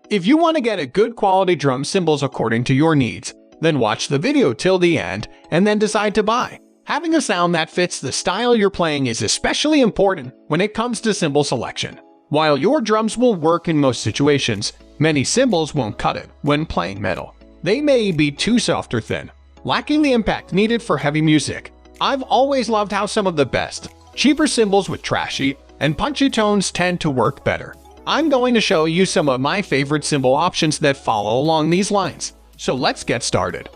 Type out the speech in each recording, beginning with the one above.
If you want to get a good quality drum cymbals according to your needs, then watch the video till the end and then decide to buy. Having a sound that fits the style you're playing is especially important when it comes to cymbal selection. While your drums will work in most situations, many cymbals won't cut it when playing metal. They may be too soft or thin, lacking the impact needed for heavy music. I've always loved how some of the best, cheaper cymbals with trashy and punchy tones tend to work better. I'm going to show you some of my favorite cymbal options that follow along these lines. So let's get started.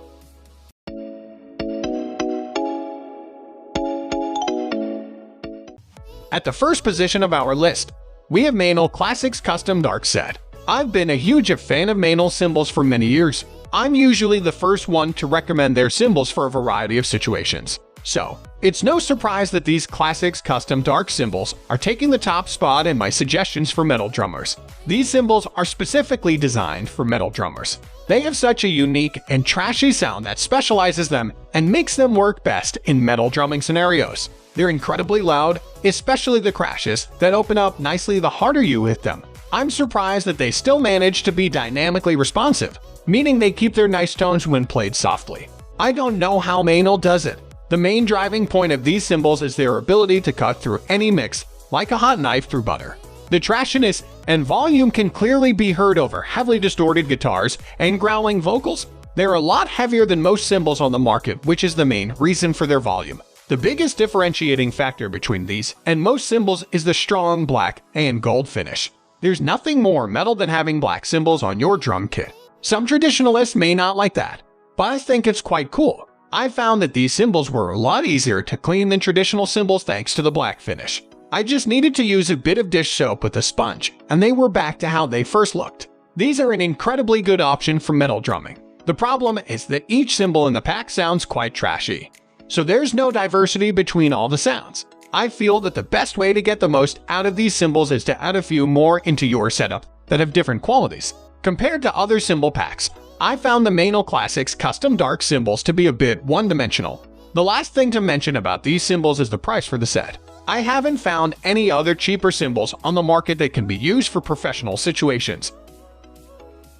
At the first position of our list, we have Meinl Classics Custom Dark Set. I've been a huge fan of Meinl cymbals for many years. I'm usually the first one to recommend their cymbals for a variety of situations. So, it's no surprise that these Classics Custom Dark cymbals are taking the top spot in my suggestions for metal drummers. These cymbals are specifically designed for metal drummers. They have such a unique and trashy sound that specializes them and makes them work best in metal drumming scenarios. They're incredibly loud, especially the crashes that open up nicely the harder you hit them. I'm surprised that they still manage to be dynamically responsive, meaning they keep their nice tones when played softly. I don't know how Meinl does it. The main driving point of these cymbals is their ability to cut through any mix like a hot knife through butter. The trashiness and volume can clearly be heard over heavily distorted guitars and growling vocals. They're a lot heavier than most cymbals on the market, which is the main reason for their volume. The biggest differentiating factor between these and most cymbals is the strong black and gold finish. There's nothing more metal than having black cymbals on your drum kit. Some traditionalists may not like that, but I think it's quite cool. I found that these cymbals were a lot easier to clean than traditional cymbals thanks to the black finish. I just needed to use a bit of dish soap with a sponge, and they were back to how they first looked. These are an incredibly good option for metal drumming. The problem is that each cymbal in the pack sounds quite trashy, so there's no diversity between all the sounds. I feel that the best way to get the most out of these cymbals is to add a few more into your setup that have different qualities. Compared to other cymbal packs, I found the Meinl Classics Custom Dark cymbals to be a bit one-dimensional. The last thing to mention about these cymbals is the price for the set. I haven't found any other cheaper cymbals on the market that can be used for professional situations.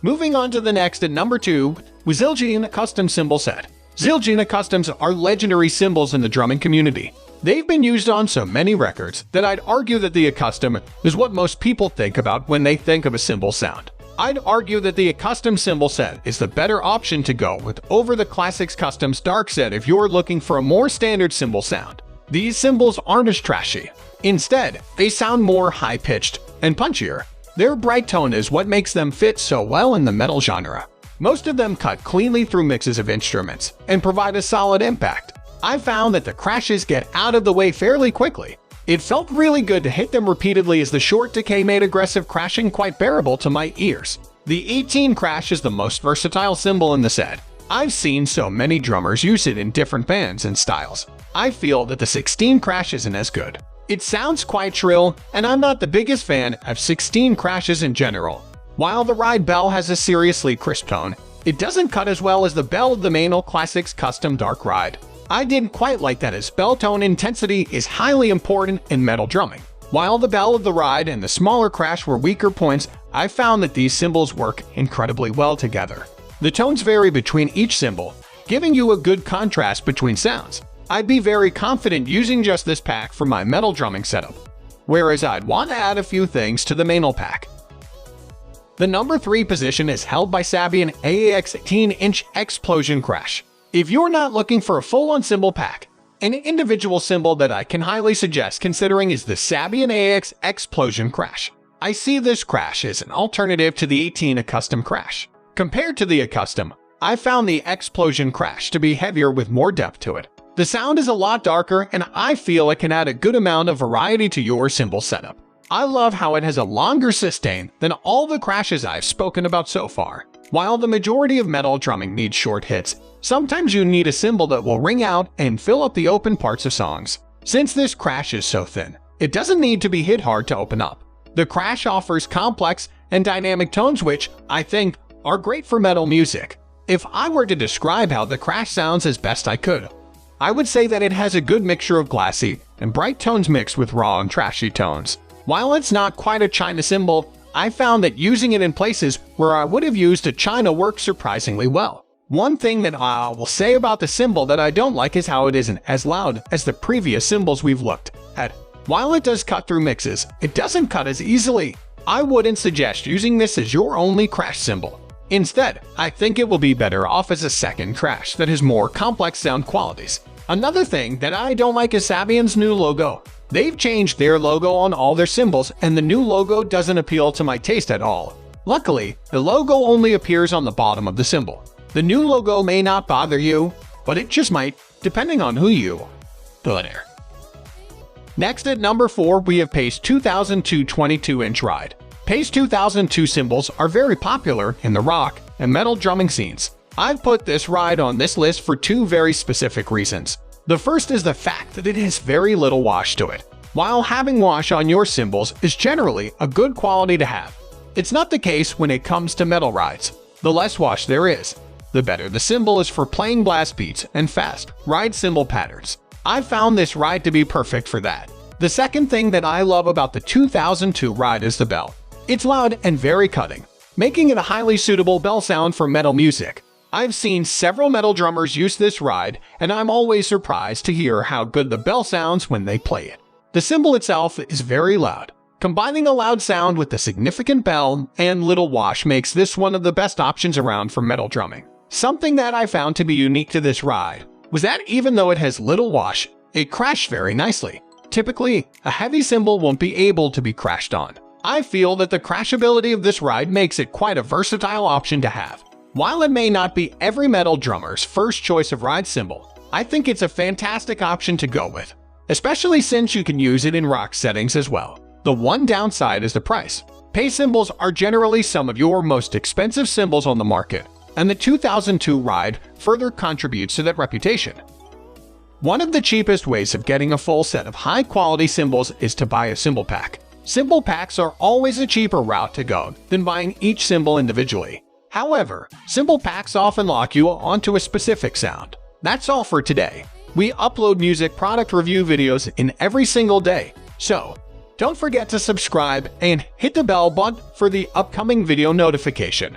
Moving on to the next at number 2, with Zildjian Custom Cymbal Set. Zildjian Customs are legendary cymbals in the drumming community. They've been used on so many records that I'd argue that the Custom is what most people think about when they think of a cymbal sound. I'd argue that the Custom Cymbal Set is the better option to go with over the Classics Customs Dark Set if you're looking for a more standard cymbal sound. These cymbals aren't as trashy. Instead, they sound more high-pitched and punchier. Their bright tone is what makes them fit so well in the metal genre. Most of them cut cleanly through mixes of instruments and provide a solid impact. I found that the crashes get out of the way fairly quickly. It felt really good to hit them repeatedly as the short decay made aggressive crashing quite bearable to my ears. The 18 crash is the most versatile cymbal in the set. I've seen so many drummers use it in different bands and styles. I feel that the 16 crash isn't as good. It sounds quite shrill, and I'm not the biggest fan of 16 crashes in general. While the ride bell has a seriously crisp tone, it doesn't cut as well as the bell of the Meinl Classics Custom Dark Ride. I didn't quite like that as bell tone intensity is highly important in metal drumming. While the bell of the ride and the smaller crash were weaker points, I found that these cymbals work incredibly well together. The tones vary between each cymbal, giving you a good contrast between sounds. I'd be very confident using just this pack for my metal drumming setup, whereas I'd want to add a few things to the Meinl pack. The number 3 position is held by Sabian AAX 18-inch X-Plosion Crash. If you're not looking for a full-on cymbal pack, an individual cymbal that I can highly suggest considering is the Sabian AAX X-Plosion Crash. I see this crash as an alternative to the 18 Custom Crash. Compared to the Custom, I found the X-Plosion Crash to be heavier with more depth to it. The sound is a lot darker, and I feel it can add a good amount of variety to your cymbal setup. I love how it has a longer sustain than all the crashes I've spoken about so far. While the majority of metal drumming needs short hits, sometimes you need a cymbal that will ring out and fill up the open parts of songs. Since this crash is so thin, it doesn't need to be hit hard to open up. The crash offers complex and dynamic tones which, I think, are great for metal music. If I were to describe how the crash sounds as best I could, I would say that it has a good mixture of glassy and bright tones mixed with raw and trashy tones. While it's not quite a China cymbal, I found that using it in places where I would have used a china works surprisingly well. One thing that I will say about the cymbal that I don't like is how it isn't as loud as the previous cymbals we've looked at. While it does cut through mixes, it doesn't cut as easily. I wouldn't suggest using this as your only crash cymbal. Instead, I think it will be better off as a second crash that has more complex sound qualities. Another thing that I don't like is Sabian's new logo. They've changed their logo on all their cymbals, and the new logo doesn't appeal to my taste at all. Luckily, the logo only appears on the bottom of the cymbal. The new logo may not bother you, but it just might, depending on who you are. Next at number 4, we have Paiste 2002 22-inch ride. Paiste 2002 cymbals are very popular in the rock and metal drumming scenes. I've put this ride on this list for 2 very specific reasons. The first is the fact that it has very little wash to it. While having wash on your cymbals is generally a good quality to have, it's not the case when it comes to metal rides. The less wash there is, the better the cymbal is for playing blast beats and fast ride cymbal patterns. I've found this ride to be perfect for that. The second thing that I love about the 2002 ride is the bell. It's loud and very cutting, making it a highly suitable bell sound for metal music. I've seen several metal drummers use this ride, and I'm always surprised to hear how good the bell sounds when they play it. The cymbal itself is very loud. Combining a loud sound with a significant bell and little wash makes this one of the best options around for metal drumming. Something that I found to be unique to this ride was that even though it has little wash, it crashed very nicely. Typically, a heavy cymbal won't be able to be crashed on. I feel that the crashability of this ride makes it quite a versatile option to have. While it may not be every metal drummer's first choice of ride cymbal, I think it's a fantastic option to go with, especially since you can use it in rock settings as well. The one downside is the price. Paiste cymbals are generally some of your most expensive cymbals on the market, and the 2002 ride further contributes to that reputation. One of the cheapest ways of getting a full set of high-quality cymbals is to buy a cymbal pack. Cymbal packs are always a cheaper route to go than buying each cymbal individually. However, cymbal packs often lock you onto a specific sound. That's all for today. We upload music product review videos in every single day, so don't forget to subscribe and hit the bell button for the upcoming video notification.